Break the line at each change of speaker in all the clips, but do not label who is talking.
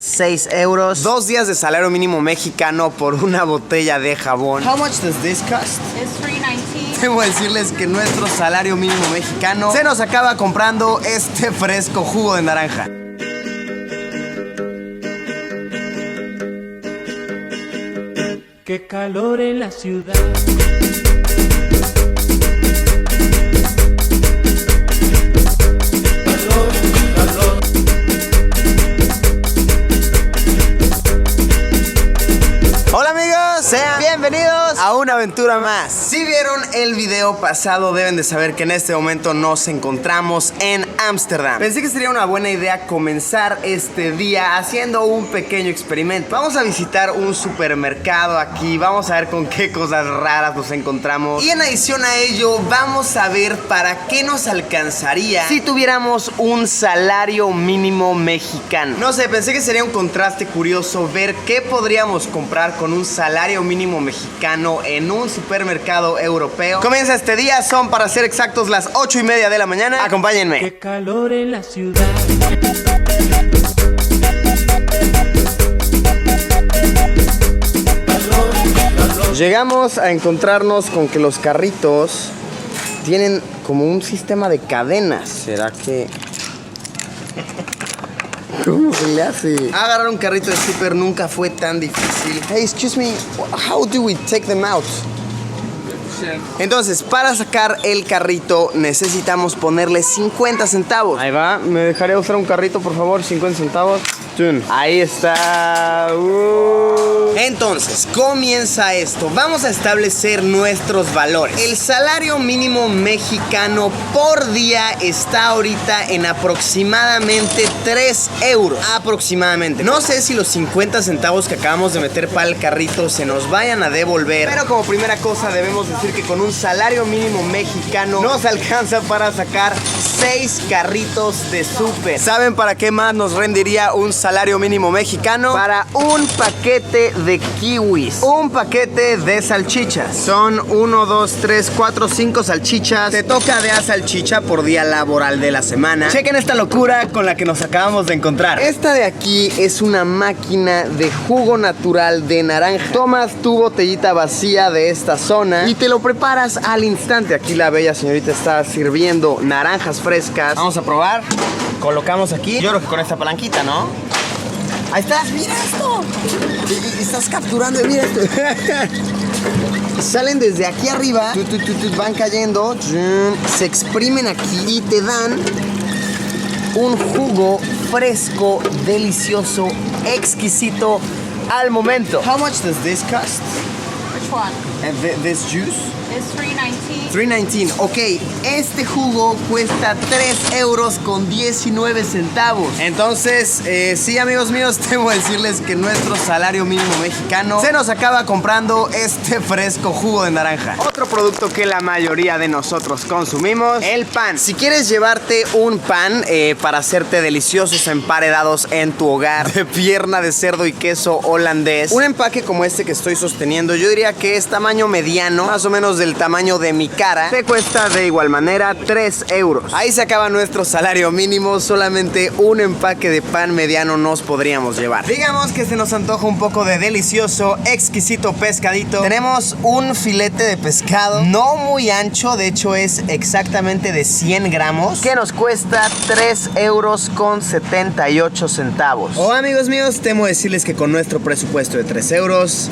6 euros. 2 días de salario mínimo mexicano por una botella de jabón. How much does this cost?
It's $3.19.
Debo decirles que nuestro salario mínimo mexicano se nos acaba comprando este fresco jugo de naranja.
Qué calor en la ciudad.
Hola amigos, sean bienvenidos a una aventura más. Si vieron el video pasado deben de saber que en este momento nos encontramos en Ámsterdam. Pensé que sería una buena idea comenzar este día haciendo un pequeño experimento. Vamos a visitar un supermercado aquí, vamos a ver con qué cosas raras nos encontramos. Y en adición a ello vamos a ver para qué nos alcanzaría si tuviéramos un salario mínimo mexicano. No sé, pensé que sería un contraste curioso ver qué podríamos comprar con un salario mínimo mexicano en un supermercado europeo. Comienza este día, son para ser exactos las 8:30 de la mañana. Acompáñenme.
Qué calor en la ciudad.
Llegamos a encontrarnos con que los carritos tienen como un sistema de cadenas. ¿Será que...? ¿Cómo se le hace? Agarrar un carrito de súper nunca fue tan difícil. Hey, excuse me, how do we take them out? Entonces, para sacar el carrito necesitamos ponerle 50 centavos. Ahí va, ¿me dejaría usar un carrito, por favor? 50 centavos. Ahí está. Entonces, comienza esto. Vamos a establecer nuestros valores. El salario mínimo mexicano por día está ahorita en aproximadamente 3 euros. Aproximadamente. No sé si los 50 centavos que acabamos de meter para el carrito se nos vayan a devolver. Pero como primera cosa debemos decir que con un salario mínimo mexicano nos alcanza para sacar 6 carritos de súper. ¿Saben para qué más nos rendiría un salario mínimo mexicano? Para un paquete de kiwis, un paquete de salchichas. Son 1, 2, 3, 4, 5 salchichas. Te toca de a salchicha por día laboral de la semana. Chequen esta locura con la que nos acabamos de encontrar. Esta de aquí es una máquina de jugo natural de naranja. Tomas tu botellita vacía de esta zona y te lo preparas al instante. Aquí la bella señorita está sirviendo naranjas frescas. Vamos a probar. Colocamos aquí. Yo creo que con esta palanquita, ¿no? Ahí estás, mira esto. Estás capturando, mira esto. Salen desde aquí arriba, van cayendo, se exprimen aquí y te dan un jugo fresco, delicioso, exquisito al momento. How much does this cost?
Which one?
This juice?
It's $3.19.
$3.19. Ok, este jugo cuesta 3 euros con 19 centavos. Entonces, sí, amigos míos, debo decirles que nuestro salario mínimo mexicano se nos acaba comprando este fresco jugo de naranja. Otro producto que la mayoría de nosotros consumimos, el pan. Si quieres llevarte un pan para hacerte deliciosos emparedados en tu hogar de pierna de cerdo y queso holandés, un empaque como este que estoy sosteniendo, yo diría que es tamaño mediano, más o menos del tamaño de mi cara, te cuesta de igual manera 3 euros. Ahí se acaba nuestro salario mínimo, solamente un empaque de pan mediano nos podríamos llevar. Digamos que se nos antoja un poco de delicioso, exquisito pescadito. Tenemos un filete de pescado, no muy ancho, de hecho es exactamente de 100 gramos, que nos cuesta 3 euros con 78 centavos. Oh, amigos míos, temo decirles que con nuestro presupuesto de 3 euros...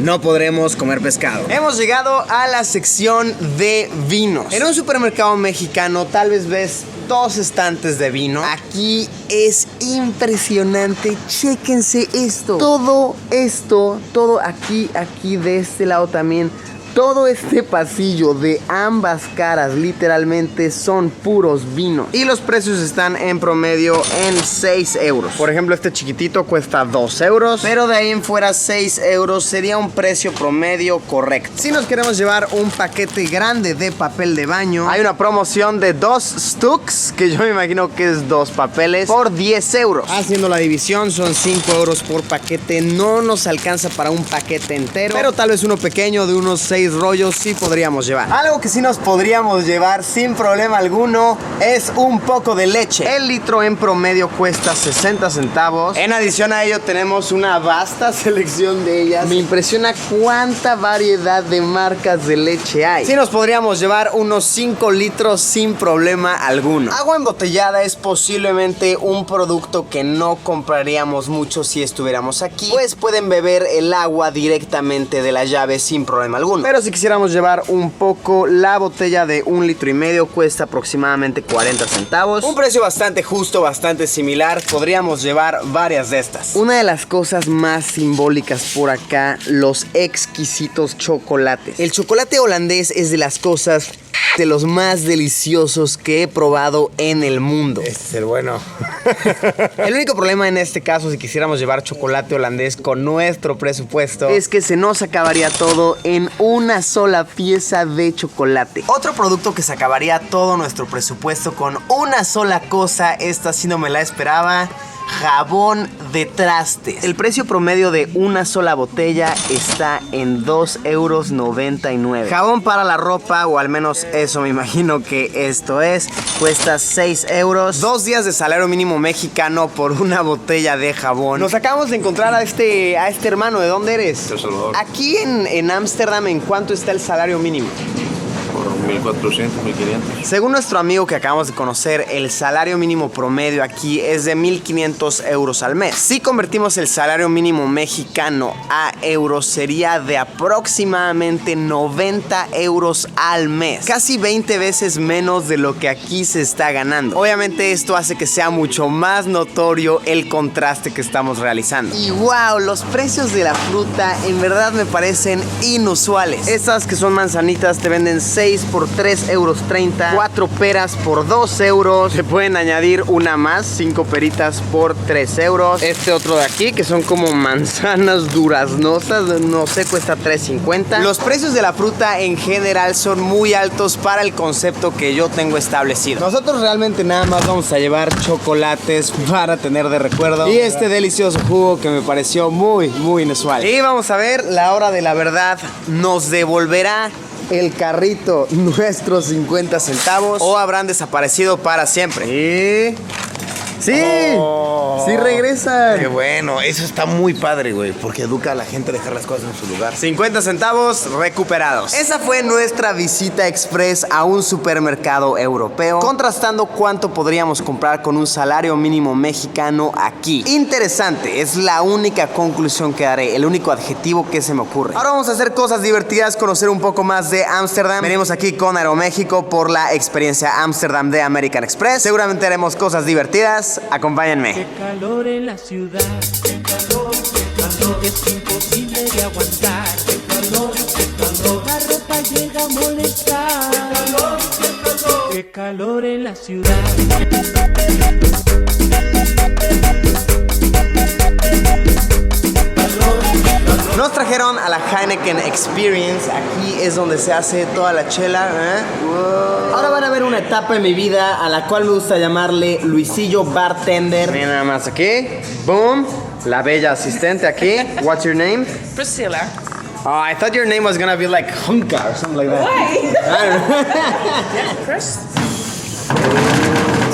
no podremos comer pescado. Hemos llegado a la sección de vinos. En un supermercado mexicano tal vez ves 2 estantes de vino. Aquí es impresionante. Chéquense esto. Todo esto, todo aquí de este lado también. Todo este pasillo de ambas caras literalmente son puros vinos. Y los precios están en promedio en 6 euros. Por ejemplo, este chiquitito cuesta 2 euros. Pero de ahí en fuera 6 euros sería un precio promedio correcto. Si nos queremos llevar un paquete grande de papel de baño, hay una promoción de 2 stuks, que yo me imagino que es 2 papeles, por 10 euros. Haciendo la división son 5 euros por paquete. No nos alcanza para un paquete entero, pero tal vez uno pequeño de unos 6 6 rollos sí podríamos llevar. Algo que sí nos podríamos llevar sin problema alguno es un poco de leche. El litro en promedio cuesta 60 centavos. En adición a ello tenemos una vasta selección de ellas. Me impresiona cuánta variedad de marcas de leche hay. Sí nos podríamos llevar unos 5 litros sin problema alguno. Agua embotellada es posiblemente un producto que no compraríamos mucho si estuviéramos aquí, pues pueden beber el agua directamente de la llave sin problema alguno. Pero si quisiéramos llevar un poco, la botella de 1,5 litros cuesta aproximadamente 40 centavos. Un precio bastante justo, bastante similar. Podríamos llevar varias de estas. Una de las cosas más simbólicas por acá, los exquisitos chocolates. El chocolate holandés es de las cosas, de los más deliciosos que he probado en el mundo.
Este es el bueno.
El único problema en este caso, si quisiéramos llevar chocolate holandés con nuestro presupuesto, es que se nos acabaría todo en una sola pieza de chocolate. Otro producto que se acabaría todo nuestro presupuesto con una sola cosa, esta sí no me la esperaba: jabón de trastes. El precio promedio de una sola botella está en 2,99 euros. Jabón para la ropa, o al menos eso me imagino que esto es, cuesta 6 euros. 2 días de salario mínimo mexicano por una botella de jabón. Nos acabamos de encontrar a este hermano. ¿De dónde eres?
El Salvador.
Aquí en Ámsterdam, ¿en cuánto está el salario mínimo?
Por 1,400, 1,500.
Según nuestro amigo que acabamos de conocer, el salario mínimo promedio aquí es de 1,500 euros al mes. Si convertimos el salario mínimo mexicano a euros, sería de aproximadamente 90 euros al mes. Casi 20 veces menos de lo que aquí se está ganando. Obviamente esto hace que sea mucho más notorio el contraste que estamos realizando. Y wow, los precios de la fruta en verdad me parecen inusuales. Estas que son manzanitas te venden 6 por 3,30 euros, 4 peras por 2 euros. Se pueden añadir una más, 5 peritas por 3 euros. Este otro de aquí, que son como manzanas duraznosas, no sé, cuesta 3,50. Los precios de la fruta en general son muy altos para el concepto que yo tengo establecido. Nosotros realmente nada más vamos a llevar chocolates para tener de recuerdo y este delicioso jugo que me pareció muy inusual. Y vamos a ver, la hora de la verdad nos devolverá el carrito nuestros 50 centavos, o habrán desaparecido para siempre. Sí, sí regresan.
Qué bueno, eso está muy padre, güey, porque educa a la gente a dejar las cosas en su lugar.
50 centavos recuperados. Esa fue nuestra visita express a un supermercado europeo, contrastando cuánto podríamos comprar con un salario mínimo mexicano aquí. Interesante, es la única conclusión que daré, el único adjetivo que se me ocurre. Ahora vamos a hacer cosas divertidas, conocer un poco más de Ámsterdam. Venimos aquí con Aeroméxico por la experiencia Ámsterdam de American Express. Seguramente haremos cosas divertidas. Acompáñenme.
Qué calor en la ciudad, qué calor, es imposible de aguantar. Qué calor, la ropa llega a molestar. Qué calor en la ciudad.
Nos trajeron a la Heineken Experience. Aquí es donde se hace toda la chela, Wow. Ahora van a ver una etapa en mi vida a la cual me gusta llamarle Luisillo Bartender. Miren nada más aquí. Boom. La bella asistente aquí. What's your name?
Priscilla.
Oh, I thought your name was gonna be like Hunka or something like that.
Why?
I don't know.
Yeah, press.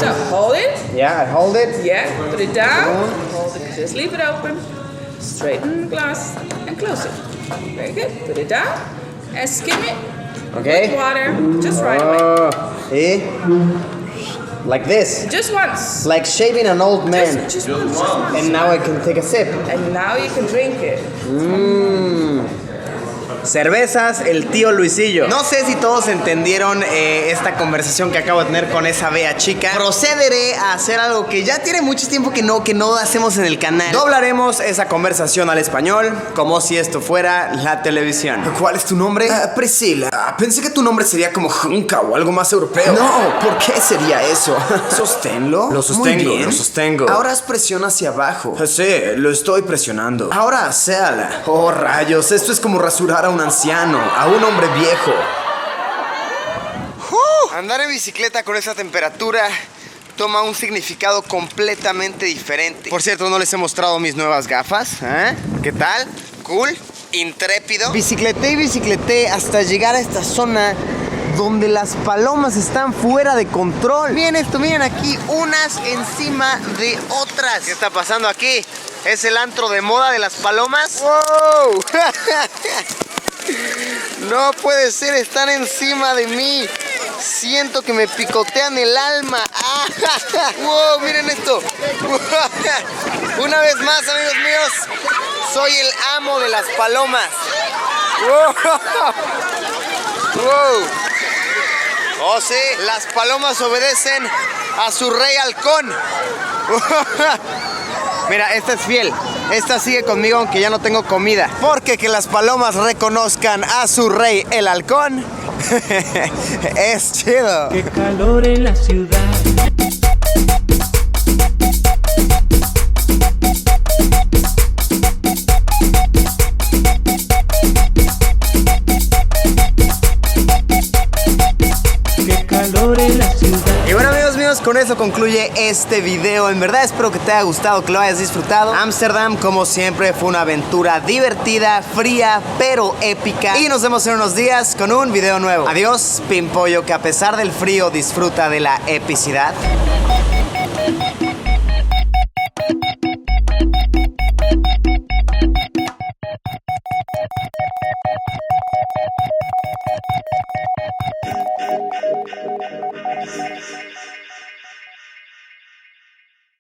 So hold it.
Yeah, I hold it.
Yeah, put it down. Hold it. Just leave it open. Straighten the glass and close it. Very good. Put it down and skim it.
Okay.
With water, just right away.
Eh? Like this.
Just once.
Like shaving an old man.
Just once.
And now I can take a sip.
And now you can drink it.
Cervezas, el tío Luisillo. No sé si todos entendieron esta conversación que acabo de tener con esa bella chica. Procederé a hacer algo que ya tiene mucho tiempo que no hacemos en el canal. Doblaremos esa conversación al español como si esto fuera la televisión. ¿Cuál es tu nombre?
Priscila, pensé que tu nombre sería como Hunka o algo más europeo.
No, ¿por qué sería eso?
Sosténlo.
Lo sostengo,
Muy bien.
lo sostengo.
Ahora haz presión hacia abajo.
Sí, lo estoy presionando.
Ahora aséala.
Oh, rayos, esto es como rasurar a un anciano, a un hombre viejo. Andar en bicicleta con esa temperatura toma un significado completamente diferente. Por cierto, no les he mostrado mis nuevas gafas. ¿Qué tal? ¿Cool? intrépido. Bicicleté y bicicleté hasta llegar a esta zona donde las palomas están fuera de control. Miren esto, miren aquí, unas encima de otras. ¿Qué está pasando aquí? ¿Es el antro de moda de las palomas? ¡Wow! No puede ser, están encima de mí. Siento que me picotean el alma. ¡Wow! Miren esto. Una vez más, amigos míos, soy el amo de las palomas. ¡Wow! ¡Wow! Oh, sí, las palomas obedecen a su rey halcón. Mira, esta es fiel. Esta sigue conmigo aunque ya no tengo comida. Porque que las palomas reconozcan a su rey el halcón es chido.
Qué calor en la ciudad. Qué calor en la ciudad.
Y bueno, amigos míos, con eso concluye este video. En verdad espero que te haya gustado, que lo hayas disfrutado. Ámsterdam, como siempre, fue una aventura divertida, fría, pero épica. Y nos vemos en unos días con un video nuevo. Adiós, Pimpollo, que a pesar del frío disfruta de la epicidad.